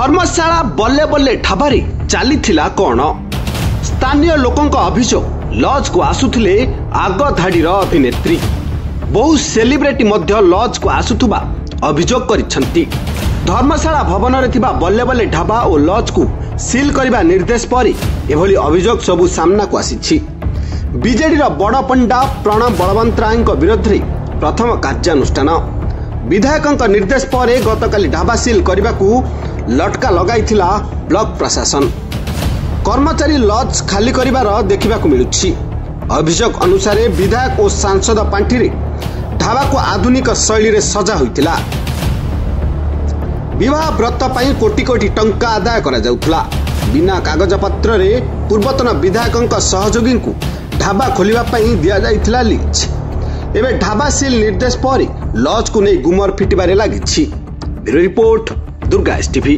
धर्मशाला बल्ले बल्ले ढाबारे चलीथिला कौन? स्थानीय लोकंक अभियोग लॉज को आसुथिले आग धाड़ीर अभिनेत्री। बहु सेलिब्रिटी मध्य लॉज को आसुथुबा अभियोग करिसेंती। धर्मशाला भवन रे थिबा बल्ले बल्ले ढाबा और लॉज को सील करबा निर्देश परे एभली अभियोग सबु सामना को आसीछि। बीजेडी रो बड़ पंडा प्रणव बलवंतरायଙ୍କ विरोध रे प्रथम कार्यानुष्ठान। विधायकଙ୍କ निर्देश परे गतकाली ढाबा सील करबाकू लटका लगाइथिला ब्लॉक प्रशासन। कर्मचारी लॉज खाली करिबार देखिबाकू मिलुछि। अभियोग अनुसार विधायक और सांसद पांठी रे ढाबा को आधुनिक शैली रे सजा होइतिला। विवाह व्रत पई कोटी कोटी टंका आदाय करा जाउथला। बिना कागज पत्र रे पूर्वतन विधायकଙ୍କ सहयोगी को ढाबा खोलिबा पई दिया जाइथिला लीज। एबे ढाबा सील निर्देश परे लॉज को नै गुमर फिटिबारे लागिछि। Bureau report Durga STV.